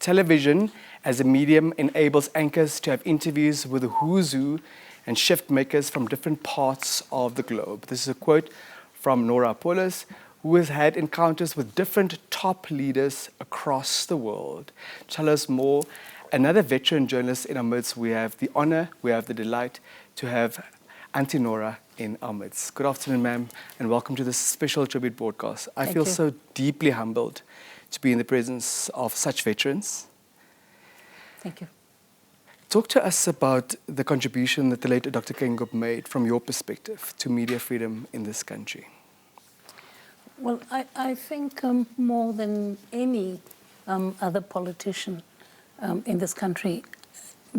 Television as a medium enables anchors to have interviews with the who's who and shift makers from different parts of the globe. This is a quote from Norah Appolus, who has had encounters with different top leaders across the world. Tell us more. Another veteran journalist in our midst. We have the honor, we have the delight to have Auntie Norah in our midst. Good afternoon, ma'am, and welcome to this special tribute broadcast. I feel so deeply humbled to be in the presence of such veterans. Thank you. Talk to us about the contribution that the late Dr. Geingob made from your perspective to media freedom in this country. Well, I think more than any other politician in this country,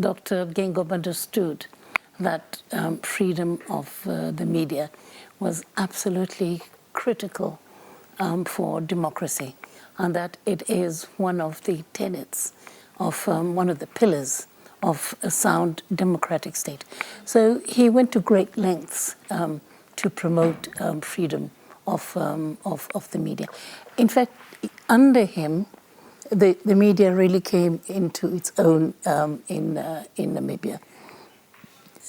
Dr. Geingob understood that freedom of the media was absolutely critical for democracy, and that it is one of the tenets of one of the pillars of a sound democratic state. So he went to great lengths to promote freedom of the media. In fact, under him, the media really came into its own in Namibia.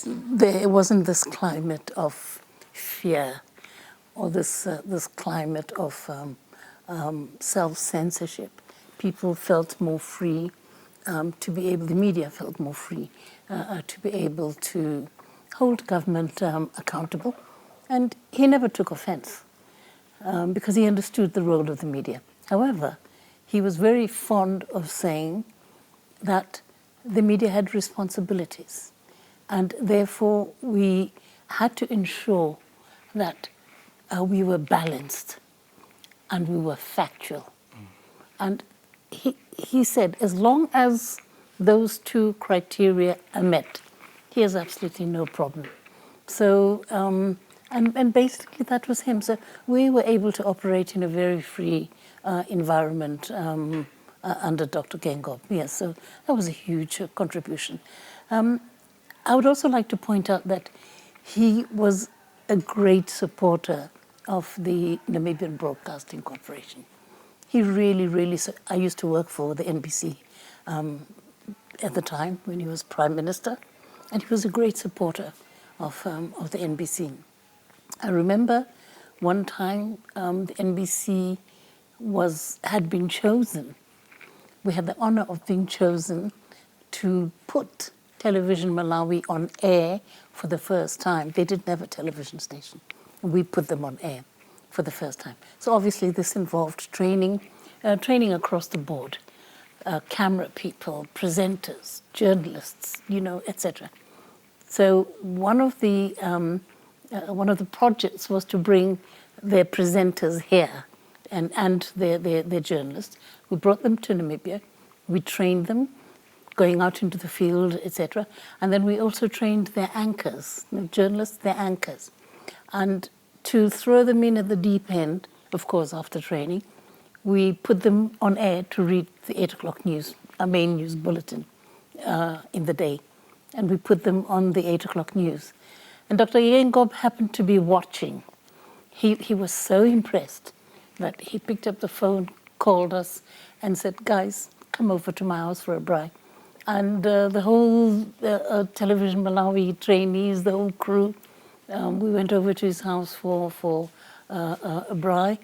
There wasn't this climate of fear or this climate of self-censorship. People felt more free to be able, the media felt more free to be able to hold government accountable. And he never took offense because he understood the role of the media. However, he was very fond of saying that the media had responsibilities, and therefore we had to ensure that we were balanced and we were factual. And he said, as long as those two criteria are met, he has absolutely no problem. So, and basically that was him. So we were able to operate in a very free environment under Dr. Geingob. Yes, so that was a huge contribution. I would also like to point out that he was a great supporter of the Namibian Broadcasting Corporation. He really, I used to work for the NBC at the time when he was Prime Minister, and he was a great supporter of the NBC. I remember one time the NBC had been chosen. We had the honor of being chosen to put Television Malawi on air for the first time. They didn't have a television station. We put them on air for the first time. So obviously this involved training across the board, camera people, presenters, journalists, etc. So one of the projects was to bring their presenters here and their journalists. We brought them to Namibia. We trained them, going out into the field, etc. And then we also trained their anchors, the journalists, their anchors. And to throw them in at the deep end, of course, after training, we put them on air to read the 8 o'clock news, our main news bulletin in the day. And we put them on the 8 o'clock news. And Dr. Geingob happened to be watching. He was so impressed that he picked up the phone, called us, and said, guys, come over to my house for a braai. And the whole Television Malawi trainees, the whole crew, we went over to his house for a braai.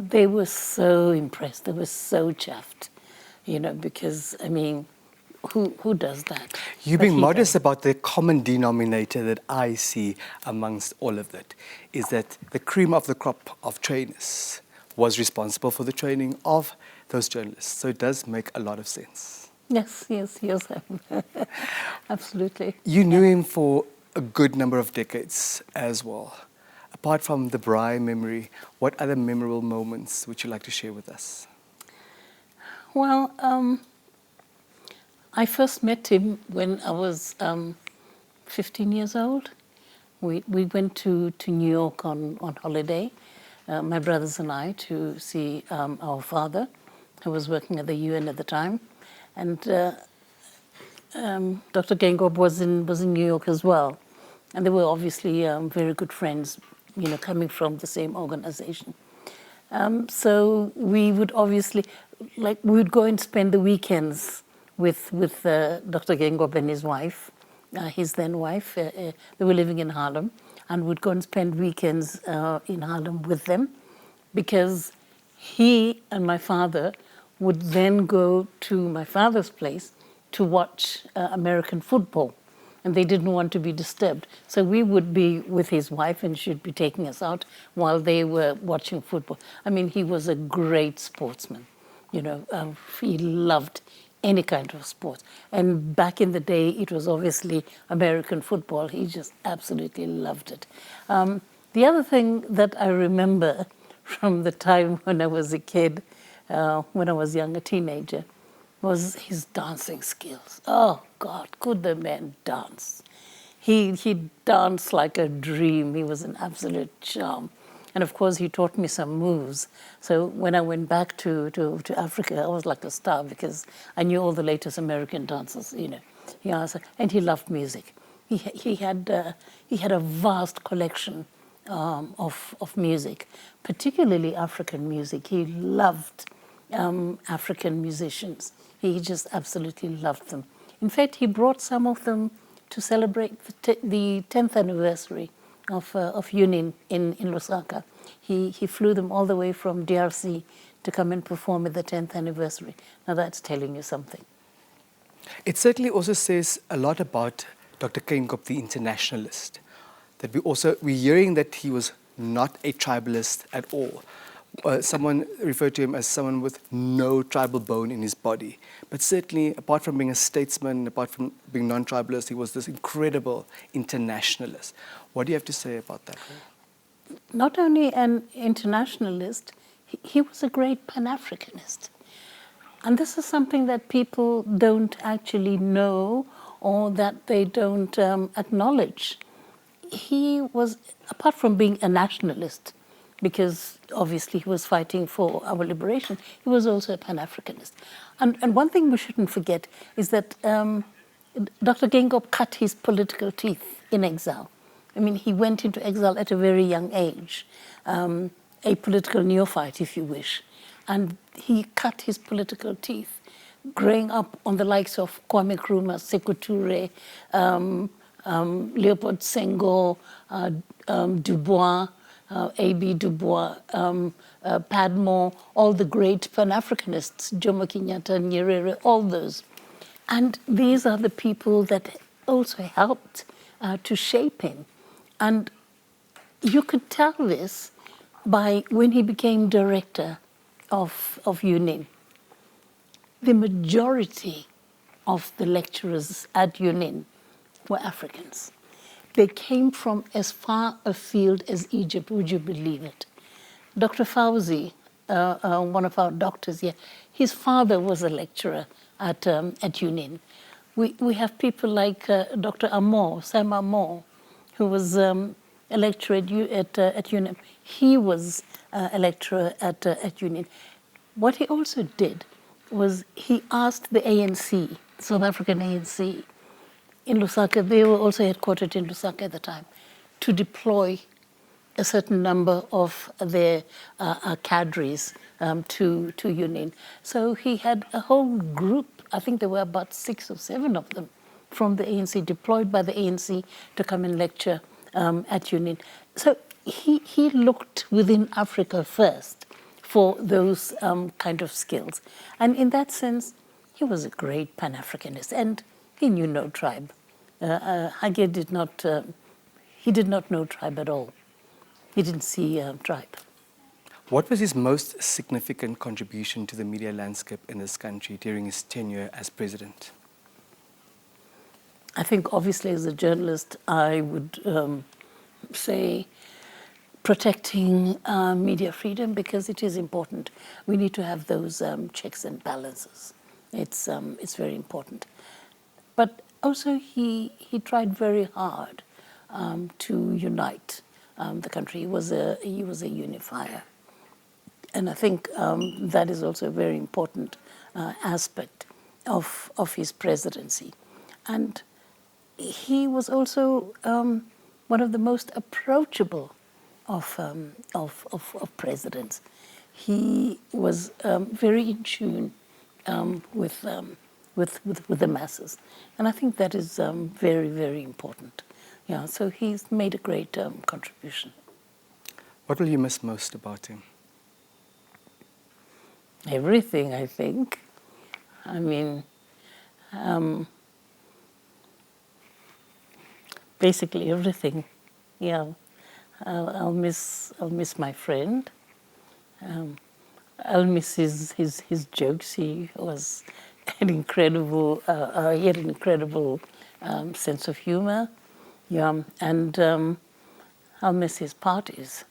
They were so impressed. They were so chuffed, because, I mean, who does that? You're being modest about the common denominator that I see amongst all of that, is that the cream of the crop of trainers was responsible for the training of those journalists. So it does make a lot of sense. Yes. Absolutely. You knew him for a good number of decades as well. Apart from the braai memory, what other memorable moments would you like to share with us? Well, I first met him when I was 15 years old. We went to New York on holiday, my brothers and I, to see our father, who was working at the UN at the time. And Dr. Geingob was in New York as well. And they were obviously very good friends, coming from the same organization. So we would obviously, like, we would go and spend the weekends with Dr. Geingob and his wife, his then wife. They were living in Harlem, and we'd go and spend weekends in Harlem with them, because he and my father would then go to my father's place to watch American football, and they didn't want to be disturbed. So we would be with his wife, and she'd be taking us out while they were watching football. I mean, he was a great sportsman. You know, he loved any kind of sport. And back in the day, it was obviously American football. He just absolutely loved it. The other thing that I remember from the time when I was a kid, when I was young, a teenager, was his dancing skills. Oh, God, could the man dance? He danced like a dream. He was an absolute charm. And of course, he taught me some moves. So when I went back to Africa, I was like a star, because I knew all the latest American dances, you know. And he loved music. He had a vast collection of music, particularly African music. He loved African musicians. He just absolutely loved them. In fact, he brought some of them to celebrate the 10th anniversary of UNIN in Lusaka. He flew them all the way from DRC to come and perform at the 10th anniversary. Now that's telling you something. It certainly also says a lot about Dr. Geingob, the internationalist, that we're hearing that he was not a tribalist at all. Someone referred to him as someone with no tribal bone in his body. But certainly, apart from being a statesman, apart from being non-tribalist, he was this incredible internationalist. What do you have to say about that? Not only an internationalist, he was a great Pan-Africanist. And this is something that people don't actually know, or that they don't acknowledge. He was, apart from being a nationalist, because obviously he was fighting for our liberation, he was also a Pan-Africanist. And one thing we shouldn't forget is that Dr. Geingob cut his political teeth in exile. I mean, he went into exile at a very young age, a political neophyte, if you wish. And he cut his political teeth growing up on the likes of Kwame Nkrumah, Sekou Touré, Leopold Senghor, Dubois, A.B. Dubois, Padmore, all the great Pan-Africanists, Jomo Kenyatta, Nyerere, all those. And these are the people that also helped to shape him. And you could tell this by when he became director of UNIN. The majority of the lecturers at UNIN were Africans. They came from as far afield as Egypt, would you believe it? Dr. Fauzi, one of our doctors here, his father was a lecturer at UNIN. We have people like Dr. Amor, Sam Amor, who was a lecturer at UNIN. He was a lecturer at UNIN. What he also did was he asked the ANC, South African ANC, in Lusaka, they were also headquartered in Lusaka at the time, to deploy a certain number of their cadres to UNIN. So he had a whole group, I think there were about 6 or 7 of them, from the ANC, deployed by the ANC to come and lecture at UNIN. So he looked within Africa first for those kind of skills. And in that sense, he was a great Pan-Africanist, and he knew no tribe. Hage did not, he did not know tribe at all. He didn't see tribe. What was his most significant contribution to the media landscape in this country during his tenure as president? I think obviously as a journalist, I would say protecting media freedom, because it is important. We need to have those checks and balances. It's very important. But also he tried very hard to unite the country. He was a unifier. And I think that is also a very important aspect of his presidency. And he was also one of the most approachable of presidents. he was very in tune with the masses, and I think that is very, very important. Yeah, so he's made a great contribution. What will you miss most about him? Everything, I think. I mean, basically everything. Yeah, I'll miss my friend. I'll miss his jokes. He was an incredible. He had an incredible sense of humor. Yeah, and I'll miss his parties.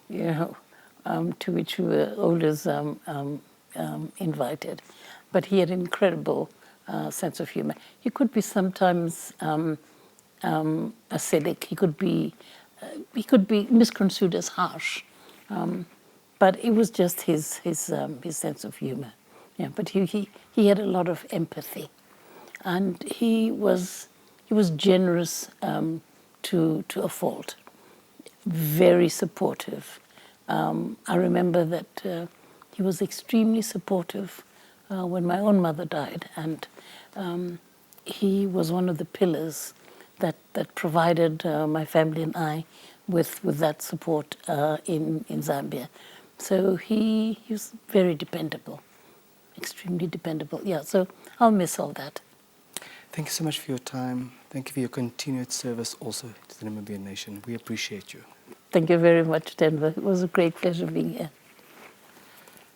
You know, to which we were always invited. But he had an incredible sense of humor. He could be sometimes acidic. He could be misconstrued as harsh. But it was just his sense of humor. Yeah, but he had a lot of empathy, and he was generous to a fault. Very supportive. I remember that he was extremely supportive when my own mother died, and he was one of the pillars that provided my family and I with that support in Zambia. So he was very dependable, extremely dependable. Yeah, so I'll miss all that. Thank you so much for your time. Thank you for your continued service also to the Namibian nation. We appreciate you. Thank you very much, Denver. It was a great pleasure being here.